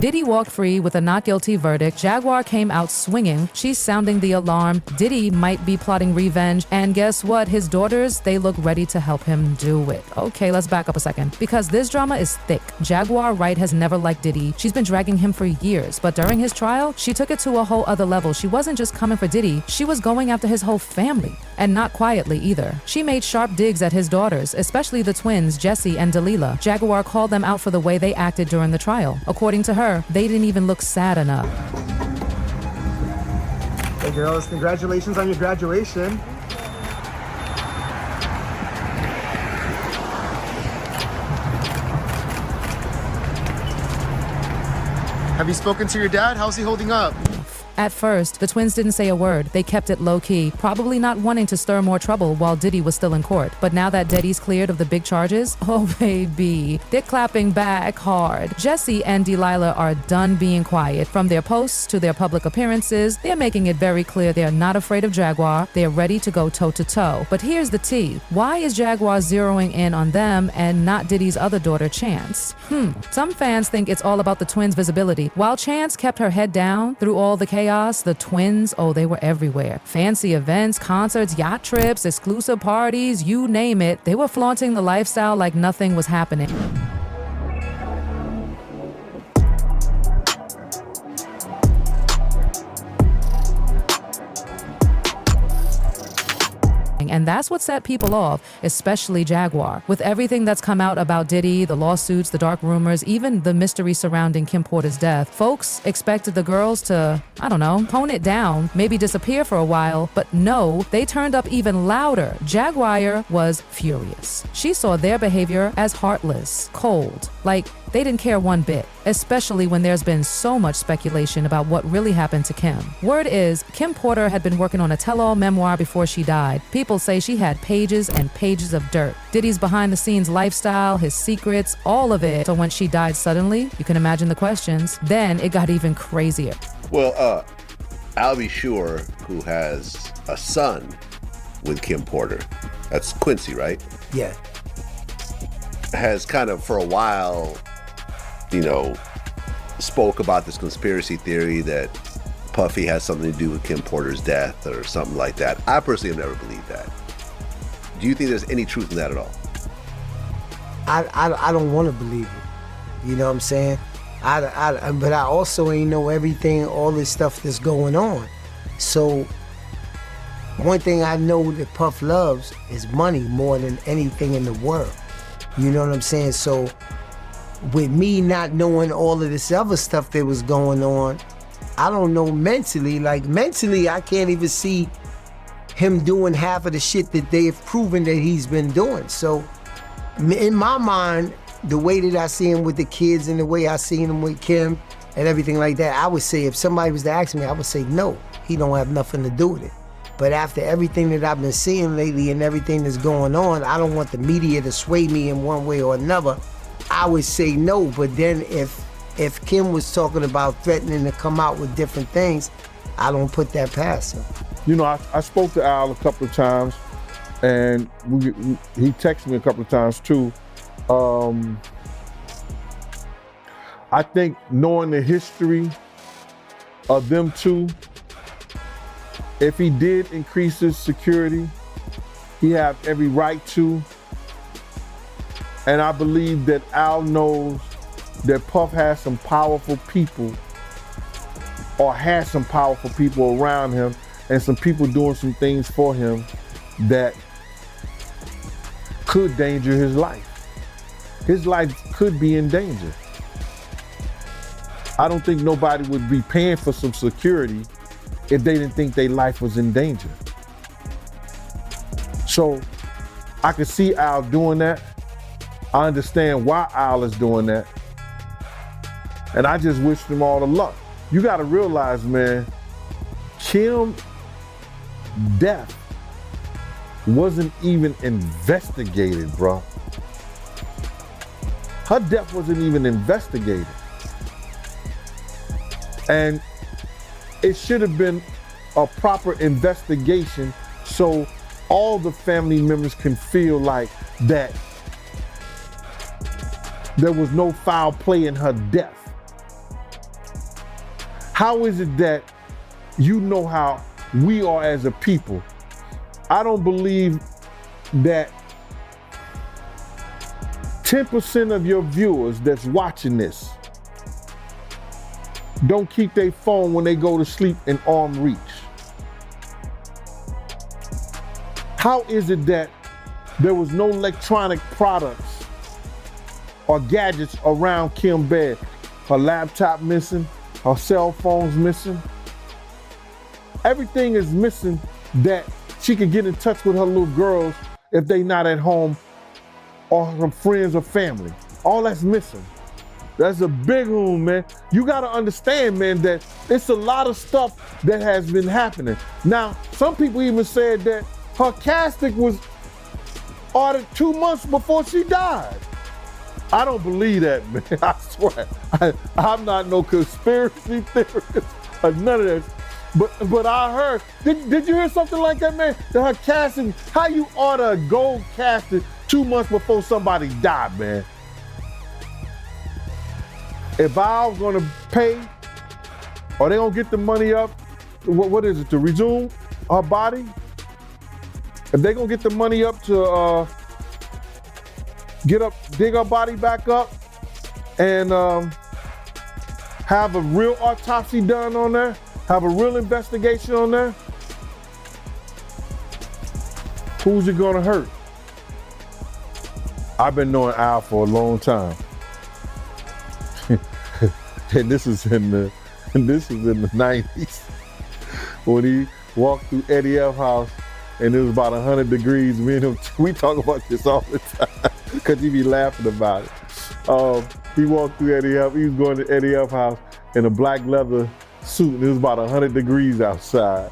Diddy walked free with a not guilty verdict. Jaguar came out swinging. She's sounding the alarm. Diddy might be plotting revenge. And guess what? His daughters, they look ready to help him do it. Okay, let's back up a second. Because this drama is thick. Jaguar Wright has never liked Diddy. She's been dragging him for years. But during his trial, she took it to a whole other level. She wasn't just coming for Diddy. She was going after his whole family. And not quietly either. She made sharp digs at his daughters, especially the twins, Jessie and Delilah. Jaguar called them out for the way they acted during the trial. According to her, they didn't even look sad enough. Hey girls, congratulations on your graduation. Have you spoken to your dad? How's he holding up? At first, the twins didn't say a word. They kept it low-key, probably not wanting to stir more trouble while Diddy was still in court. But now that Diddy's cleared of the big charges, oh baby, they're clapping back hard. Jessie and Delilah are done being quiet. From their posts to their public appearances, they're making it very clear they're not afraid of Jaguar. They're ready to go toe-to-toe. But here's the tea. Why is Jaguar zeroing in on them and not Diddy's other daughter, Chance? Some fans think it's all about the twins' visibility. While Chance kept her head down through all the chaos, the twins, oh, they were everywhere. Fancy events, concerts, yacht trips, exclusive parties, you name it. They were flaunting the lifestyle like nothing was happening. And that's what set people off, especially Jaguar. With everything that's come out about Diddy, the lawsuits, the dark rumors, even the mystery surrounding Kim Porter's death, folks expected the girls to, I don't know, tone it down, maybe disappear for a while, but no, they turned up even louder. Jaguar was furious. She saw their behavior as heartless, cold, like they didn't care one bit, especially when there's been so much speculation about what really happened to Kim. Word is, Kim Porter had been working on a tell-all memoir before she died. People say she had pages and pages of dirt. Diddy's behind-the-scenes lifestyle, his secrets, all of it. So when she died suddenly, you can imagine the questions. Then it got even crazier. Well, I'll be sure who has a son with Kim Porter. That's Quincy, right? Yeah. Has kind of for a while, spoke about this conspiracy theory that Puffy has something to do with Kim Porter's death or something like that. I personally have never believed that. Do you think there's any truth in that at all? I don't want to believe it. You know what I'm saying? But I also ain't know everything, all this stuff that's going on. So one thing I know that Puff loves is money more than anything in the world. You know what I'm saying? So with me not knowing all of this other stuff that was going on, I don't know mentally. Like mentally, I can't even see him doing half of the shit that they've proven that he's been doing. So in my mind, the way that I see him with the kids and the way I seen him with Kim and everything like that, I would say if somebody was to ask me, I would say no, he don't have nothing to do with it. But after everything that I've been seeing lately and everything that's going on, I don't want the media to sway me in one way or another. I would say no, but then if Kim was talking about threatening to come out with different things, I don't put that past him. You know, I spoke to Al a couple of times, and he texted me a couple of times too. I think knowing the history of them two, if he did increase his security, he had every right to. And I believe that Al knows that Puff has some powerful people, or has some powerful people around him, and some people doing some things for him that could danger his life. His life could be in danger. I don't think nobody would be paying for some security if they didn't think their life was in danger. So I could see Al doing that. I understand why Al is doing that. And I just wish them all the luck. You gotta realize, man, Kim's death wasn't even investigated, bro. Her death wasn't even investigated. And it should have been a proper investigation so all the family members can feel like that there was no foul play in her death. How is it that you know how we are as a people? I don't believe that 10% of your viewers that's watching this don't keep their phone when they go to sleep in arm reach. How is it that there was no electronic products or gadgets around Kim's bed? Her laptop missing, her cell phone's missing. Everything is missing that she could get in touch with her little girls if they not at home or her friends or family. All that's missing. That's a big one, man. You gotta understand, man, that it's a lot of stuff that has been happening. Now, some people even said that her casket was ordered 2 months before she died. I don't believe that, man. I swear. I'm not no conspiracy theorist or none of that. But I heard, did you hear something like that, man? That her casket, how you order a gold casket 2 months before somebody died, man? If I was gonna pay, or they gonna get the money up, what is it, to resume her body? If they gonna get the money up to dig her body back up and have a real autopsy done on there, have a real investigation on there, who's it gonna hurt? I've been knowing Al for a long time. And this is in the 90s when he walked through Eddie F house and it was about 100 degrees. Me and him, we talk about this all the time because he be laughing about it. He walked through Eddie F. He was going to Eddie F house in a black leather suit and it was about 100 degrees outside.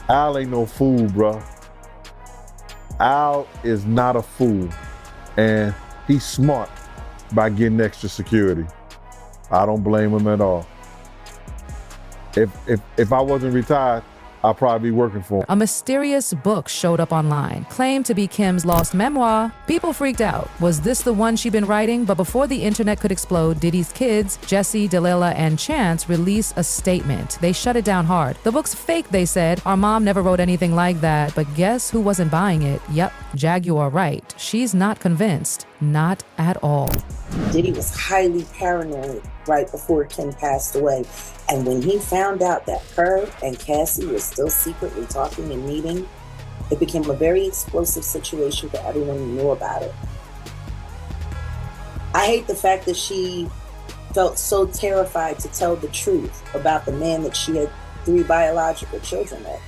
Al ain't no fool, bro. Al is not a fool, and he's smart by getting extra security. I don't blame him at all. If I wasn't retired, I'd probably be working for him. A mysterious book showed up online, claimed to be Kim's lost memoir. People freaked out. Was this the one she'd been writing? But before the internet could explode, Diddy's kids, Jesse, Delilah, and Chance, released a statement. They shut it down hard. The book's fake, they said. Our mom never wrote anything like that. But guess who wasn't buying it? Yep, Jaguar Wright. She's not convinced. Not at all. Diddy was highly paranoid right before Kim passed away. And when he found out that her and Cassie were still secretly talking and meeting, it became a very explosive situation for everyone who knew about it. I hate the fact that she felt so terrified to tell the truth about the man that she had 3 biological children with,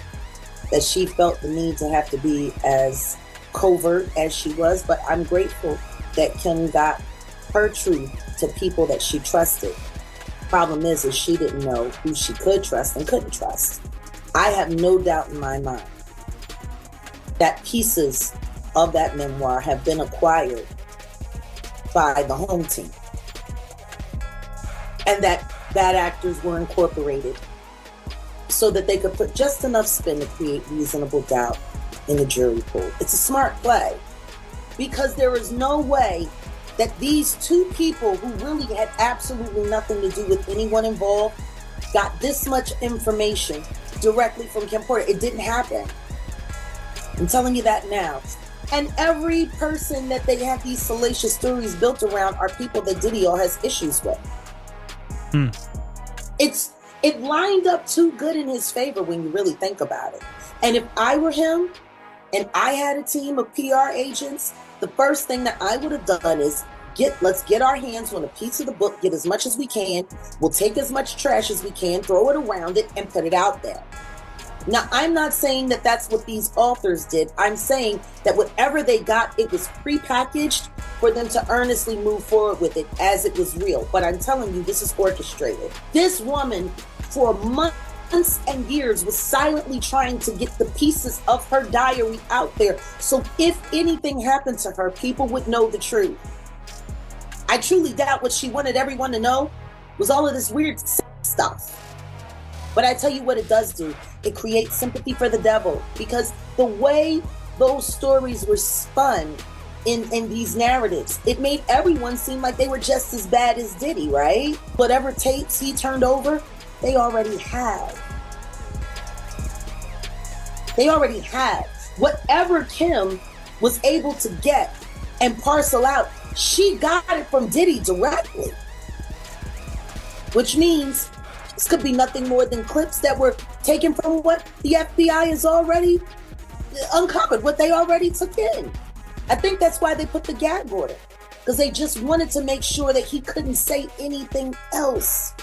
that she felt the need to have to be as covert as she was. But I'm grateful that Kim got her truth to people that she trusted. Problem is she didn't know who she could trust and couldn't trust. I have no doubt in my mind that pieces of that memoir have been acquired by the home team, and that bad actors were incorporated so that they could put just enough spin to create reasonable doubt in the jury pool. It's a smart play, because there is no way that these 2 people who really had absolutely nothing to do with anyone involved got this much information directly from Kim Porter. It didn't happen. I'm telling you that now. And every person that they have these salacious stories built around are people that Diddy has issues with. It lined up too good in his favor when you really think about it. And if I were him and I had a team of PR agents, the first thing that I would have done is let's get our hands on a piece of the book, get as much as we can. We'll take as much trash as we can, throw it around it, and put it out there. Now, I'm not saying that that's what these authors did. I'm saying that whatever they got, it was prepackaged for them to earnestly move forward with it as it was real. But I'm telling you, this is orchestrated. This woman, for months and years, was silently trying to get the pieces of her diary out there. So if anything happened to her, people would know the truth. I truly doubt what she wanted everyone to know was all of this weird stuff. But I tell you what it does do. It creates sympathy for the devil, because the way those stories were spun in these narratives, it made everyone seem like they were just as bad as Diddy, right? Whatever tapes he turned over, they already have. They already have. Whatever Kim was able to get and parcel out, she got it from Diddy directly. Which means this could be nothing more than clips that were taken from what the FBI has already uncovered, what they already took in. I think that's why they put the gag order, because they just wanted to make sure that he couldn't say anything else.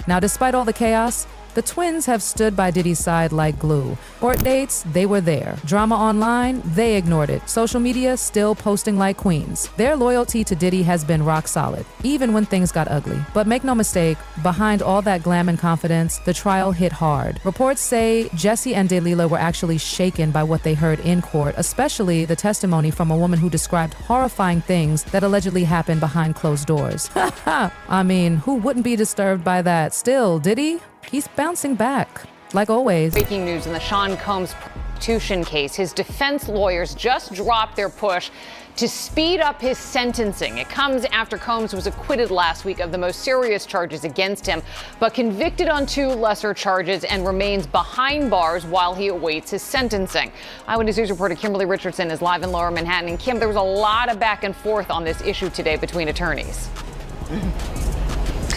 Now, despite all the chaos, the twins have stood by Diddy's side like glue. Court dates, they were there. Drama online, they ignored it. Social media, still posting like queens. Their loyalty to Diddy has been rock solid, even when things got ugly. But make no mistake, behind all that glam and confidence, the trial hit hard. Reports say Jesse and Delilah were actually shaken by what they heard in court, especially the testimony from a woman who described horrifying things that allegedly happened behind closed doors. I mean, who wouldn't be disturbed by that? Still, Diddy? He's bouncing back, like always. Breaking news in the Sean Combs prostitution case. His defense lawyers just dropped their push to speed up his sentencing. It comes after Combs was acquitted last week of the most serious charges against him, but convicted on 2 lesser charges and remains behind bars while he awaits his sentencing. Eyewitness News reporter Kimberly Richardson is live in Lower Manhattan. And Kim, there was a lot of back and forth on this issue today between attorneys.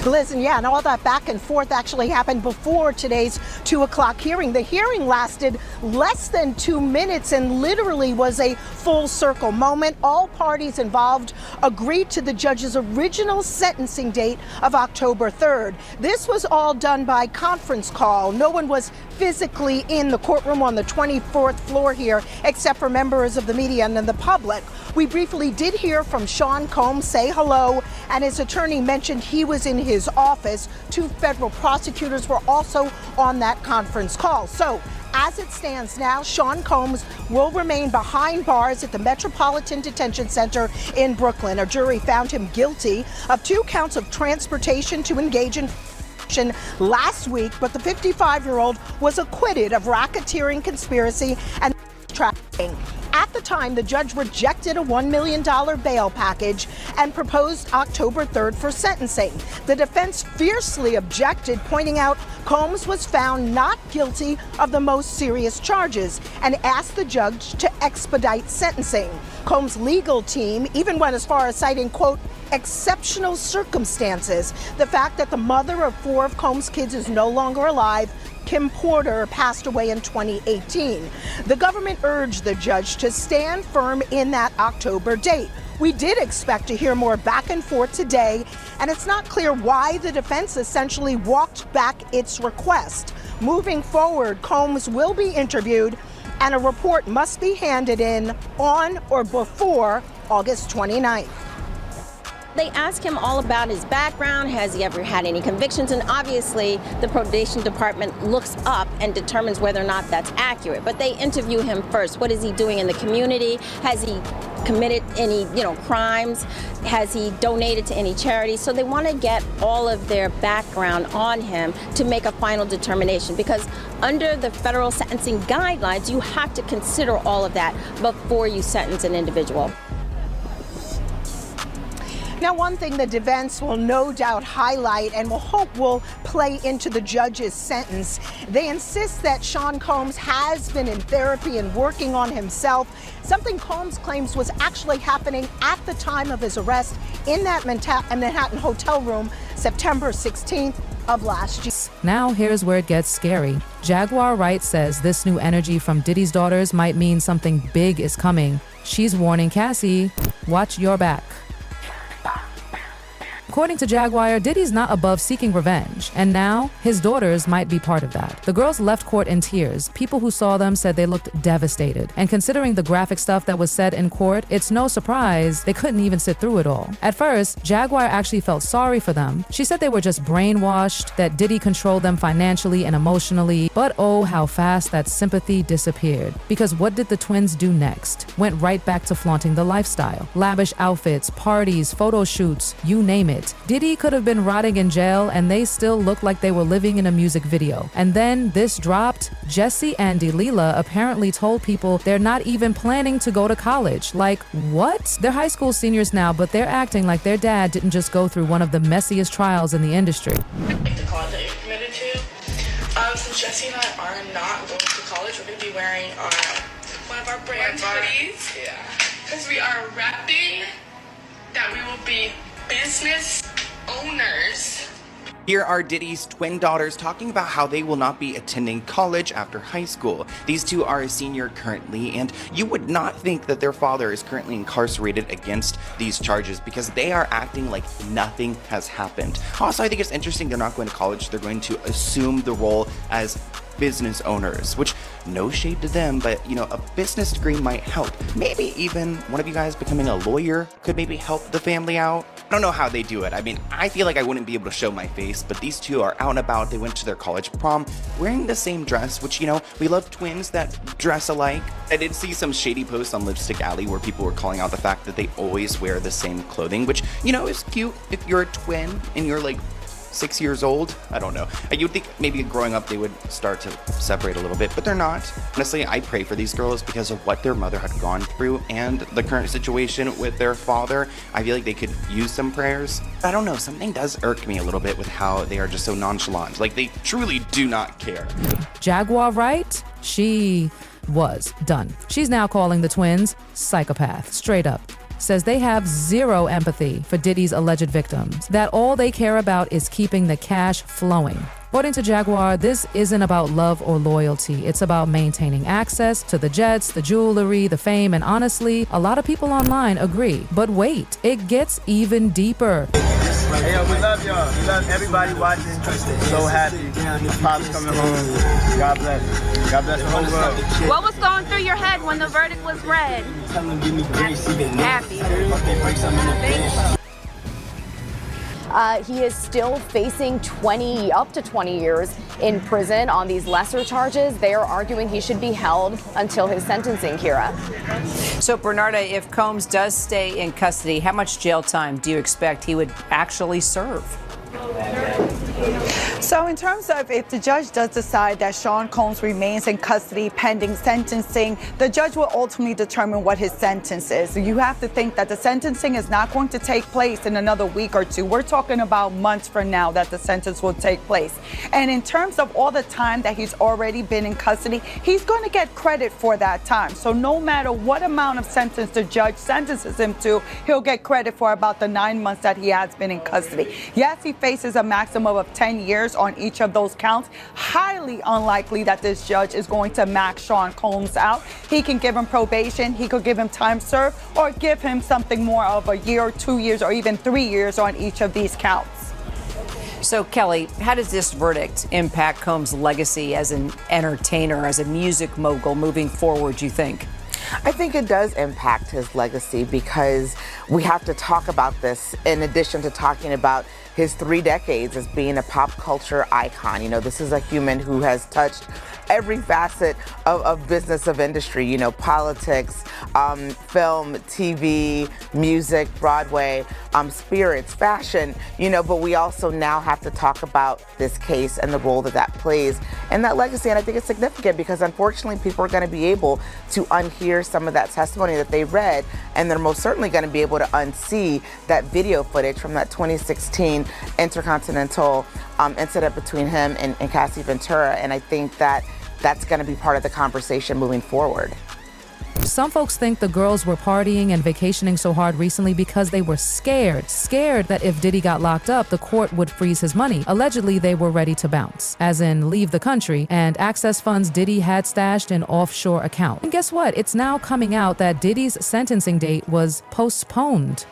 Listen, yeah, and all that back and forth actually happened before today's 2 o'clock hearing. The hearing lasted less than 2 minutes and literally was a full circle moment. All parties involved agreed to the judge's original sentencing date of October 3rd. This was all done by conference call. No one was physically in the courtroom on the 24th floor here, except for members of the media and the public. We briefly did hear from Sean Combs say hello, and his attorney mentioned he was in his office. 2 federal prosecutors were also on that conference call. So, as it stands now, Sean Combs will remain behind bars at the Metropolitan Detention Center in Brooklyn. A jury found him guilty of 2 counts of transportation to engage in last week, but the 55-year-old was acquitted of racketeering, conspiracy, and trafficking. At the time, the judge rejected a $1 million bail package and proposed October 3rd for sentencing. The defense fiercely objected, pointing out Combs was found not guilty of the most serious charges and asked the judge to expedite sentencing. Combs' legal team even went as far as citing, quote, exceptional circumstances. The fact that the mother of 4 of Combs' kids is no longer alive. Kim Porter passed away in 2018. The government urged the judge to stand firm in that October date. We did expect to hear more back and forth today, and it's not clear why the defense essentially walked back its request. Moving forward, Combs will be interviewed, and a report must be handed in on or before August 29th. They ask him all about his background. Has he ever had any convictions? And obviously, the probation department looks up and determines whether or not that's accurate. But they interview him first. What is he doing in the community? Has he committed any, crimes? Has he donated to any charities? So they want to get all of their background on him to make a final determination. Because under the federal sentencing guidelines, you have to consider all of that before you sentence an individual. Now, one thing the defense will no doubt highlight and will hope will play into the judge's sentence, they insist that Sean Combs has been in therapy and working on himself, something Combs claims was actually happening at the time of his arrest in that Manhattan hotel room, September 16th of last year. Now here's where it gets scary. Jaguar Wright says this new energy from Diddy's daughters might mean something big is coming. She's warning Cassie, watch your back. According to Jaguar, Diddy's not above seeking revenge, and now his daughters might be part of that. The girls left court in tears. People who saw them said they looked devastated. And considering the graphic stuff that was said in court, it's no surprise they couldn't even sit through it all. At first, Jaguar actually felt sorry for them. She said they were just brainwashed, that Diddy controlled them financially and emotionally. But oh, how fast that sympathy disappeared. Because what did the twins do next? Went right back to flaunting the lifestyle. Lavish outfits, parties, photo shoots, you name it. Diddy could have been rotting in jail and they still looked like they were living in a music video. And then this dropped. Jesse and Delilah apparently told people they're not even planning to go to college. Like, what? They're high school seniors now, but they're acting like their dad didn't just go through one of the messiest trials in the industry. The cause that you're committed to? So Jesse and I are not going to college. We're going to be wearing one of our brand hoodies. Yeah. Because we are rapping that we will be business owners. Here are Diddy's twin daughters talking about how they will not be attending college after high school. These two are a senior currently, and you would not think that their father is currently incarcerated against these charges because they are acting like nothing has happened. Also, I think it's interesting they're not going to college. They're going to assume the role as business owners, which no shade to them, but you know, a business degree might help. Maybe even one of you guys becoming a lawyer could maybe help the family out. I don't know how they do it. I mean, I feel like I wouldn't be able to show my face, but these two are out and about. They went to their college prom wearing the same dress, which, you know, we love twins that dress alike. I did see some shady posts on Lipstick Alley where people were calling out the fact that they always wear the same clothing, which, you know, is cute if you're a twin and you're like 6 years old. I don't know. You would think maybe growing up they would start to separate a little bit, but they're not. Honestly, I pray for these girls because of what their mother had gone through and the current situation with their father. I feel like they could use some prayers. I don't know, something does irk me a little bit with how they are just so nonchalant. Like, they truly do not care. Jaguar Wright, she was done. She's now calling the twins psychopath, straight up. Says they have zero empathy for Diddy's alleged victims, that all they care about is keeping the cash flowing. According to Jaguar, this isn't about love or loyalty. It's about maintaining access to the jets, the jewelry, the fame, and honestly, a lot of people online agree. But wait, it gets even deeper. Hey, yo, we love y'all. We love everybody watching. So happy. Pop's coming home. God bless. God bless the whole world. What was going through your head when the verdict was read? Happy. He is still facing up to 20 years in prison on these lesser charges. They are arguing he should be held until his sentencing, Kira. So, Bernarda, if Combs does stay in custody, how much jail time do you expect he would actually serve? So in terms of if the judge does decide that Sean Combs remains in custody pending sentencing, the judge will ultimately determine what his sentence is. You have to think that the sentencing is not going to take place in another week or two. We're talking about months from now that the sentence will take place. And in terms of all the time that he's already been in custody, he's going to get credit for that time. So no matter what amount of sentence the judge sentences him to, he'll get credit for about the 9 months that he has been in custody. Yes, he faces a maximum of 10 years on each of those counts. Highly unlikely that this judge is going to max Sean Combs out. He can give him probation, he could give him time served, or give him something more of a year, 2 years, or even 3 years on each of these counts. So, Kelly, how does this verdict impact Combs' legacy as an entertainer, as a music mogul moving forward, you think? I think it does impact his legacy because we have to talk about this in addition to talking about his 3 decades as being a pop culture icon. You know, this is a human who has touched every facet of business, of industry, you know, politics, film, TV, music, Broadway, spirits, fashion, you know, but we also now have to talk about this case and the role that that plays and that legacy. And I think it's significant because unfortunately people are going to be able to unhear some of that testimony that they read, and they're most certainly going to be able to unsee that video footage from that 2016 Intercontinental incident between him and Cassie Ventura. And I think that that's going to be part of the conversation moving forward. Some folks think the girls were partying and vacationing so hard recently because they were scared that if Diddy got locked up, the court would freeze his money. Allegedly, they were ready to bounce, as in leave the country, and access funds Diddy had stashed in offshore account. And guess what? It's now coming out that Diddy's sentencing date was postponed.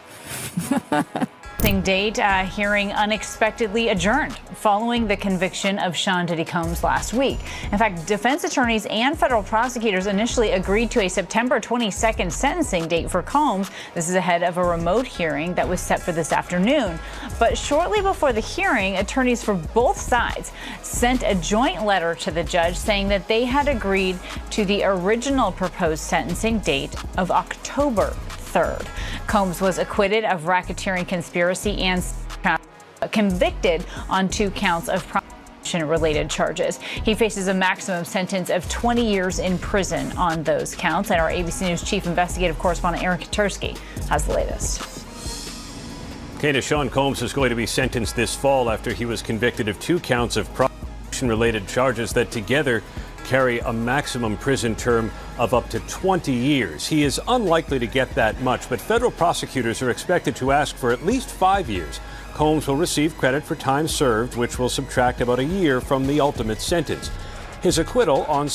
Date hearing unexpectedly adjourned following the conviction of Sean Diddy Combs last week. In fact, defense attorneys and federal prosecutors initially agreed to a September 22nd sentencing date for Combs. This is ahead of a remote hearing that was set for this afternoon. But shortly before the hearing, attorneys for both sides sent a joint letter to the judge saying that they had agreed to the original proposed sentencing date of October 3rd. Combs was acquitted of racketeering, conspiracy, and convicted on 2 counts of prostitution-related charges. He faces a maximum sentence of 20 years in prison on those counts. And our ABC News chief investigative correspondent Aaron Katursky has the latest. Sean Combs is going to be sentenced this fall after he was convicted of 2 counts of prostitution prostitution-related charges that together carry a maximum prison term of up to 20 years. He is unlikely to get that much, but federal prosecutors are expected to ask for at least 5 years. Combs will receive credit for time served, which will subtract about a year from the ultimate sentence. His acquittal on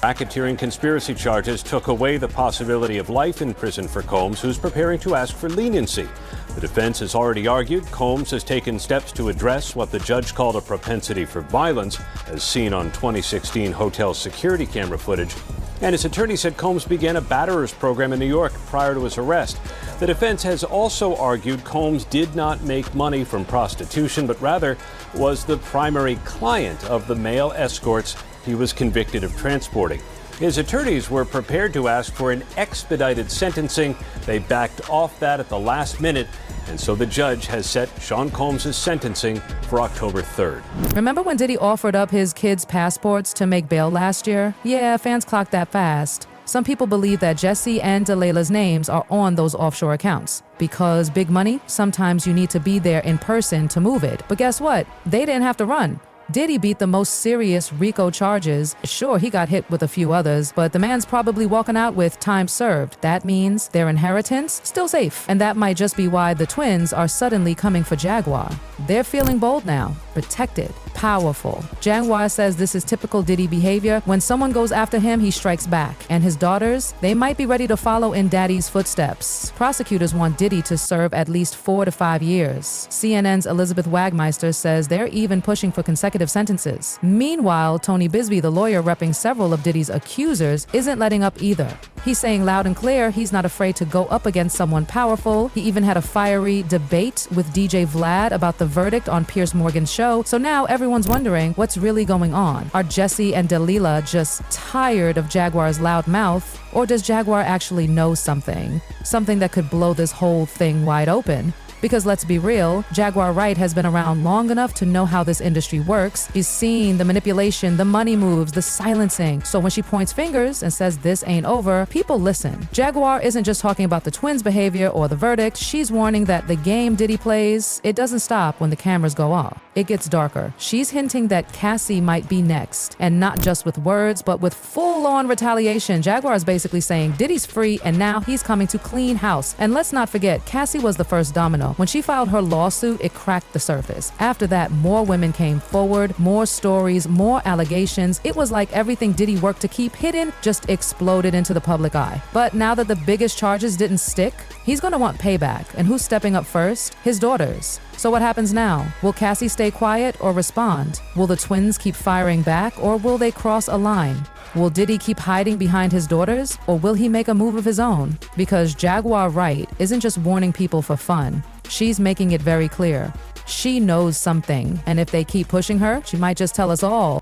racketeering conspiracy charges took away the possibility of life in prison for Combs, who's preparing to ask for leniency. The defense has already argued Combs has taken steps to address what the judge called a propensity for violence, as seen on 2016 hotel security camera footage. And his attorney said Combs began a batterers program in New York prior to his arrest. The defense has also argued Combs did not make money from prostitution, but rather was the primary client of the male escorts he was convicted of transporting. His attorneys were prepared to ask for an expedited sentencing. They backed off that at the last minute, and so the judge has set Sean Combs' sentencing for October 3rd. Remember when Diddy offered up his kids' passports to make bail last year? Yeah, fans clocked that fast. Some people believe that Jesse and Delilah's names are on those offshore accounts. Because big money, sometimes you need to be there in person to move it. But guess what? They didn't have to run. Diddy beat the most serious RICO charges. Sure, he got hit with a few others, but the man's probably walking out with time served. That means their inheritance still safe. And that might just be why the twins are suddenly coming for Jaguar. They're feeling bold now, protected, powerful. Jaguar says this is typical Diddy behavior. When someone goes after him, he strikes back. And his daughters, they might be ready to follow in Daddy's footsteps. Prosecutors want Diddy to serve at least 4 to 5 years. CNN's Elizabeth Wagmeister says they're even pushing for consecutive sentences. Meanwhile, Tony Bisbee, the lawyer repping several of Diddy's accusers, isn't letting up either. He's saying loud and clear he's not afraid to go up against someone powerful. He even had a fiery debate with DJ Vlad about the verdict on Piers Morgan's show. So now everyone's wondering what's really going on. Are Jesse and Delilah just tired of Jaguar's loud mouth? Or does Jaguar actually know something? Something that could blow this whole thing wide open? Because let's be real, Jaguar Wright has been around long enough to know how this industry works. He's seen the manipulation, the money moves, the silencing. So when she points fingers and says this ain't over, people listen. Jaguar isn't just talking about the twins' behavior or the verdict. She's warning that the game Diddy plays, it doesn't stop when the cameras go off. It gets darker. She's hinting that Cassie might be next. And not just with words, but with full-on retaliation. Jaguar is basically saying Diddy's free and now he's coming to clean house. And let's not forget, Cassie was the first domino. When she filed her lawsuit, it cracked the surface. After that, more women came forward, more stories, more allegations. It was like everything Diddy worked to keep hidden just exploded into the public eye. But now that the biggest charges didn't stick, he's gonna want payback. And who's stepping up first? His daughters. So what happens now? Will Cassie stay quiet or respond? Will the twins keep firing back or will they cross a line? Will Diddy keep hiding behind his daughters or will he make a move of his own? Because Jaguar Wright isn't just warning people for fun. She's making it very clear. She knows something, and if they keep pushing her, she might just tell us all.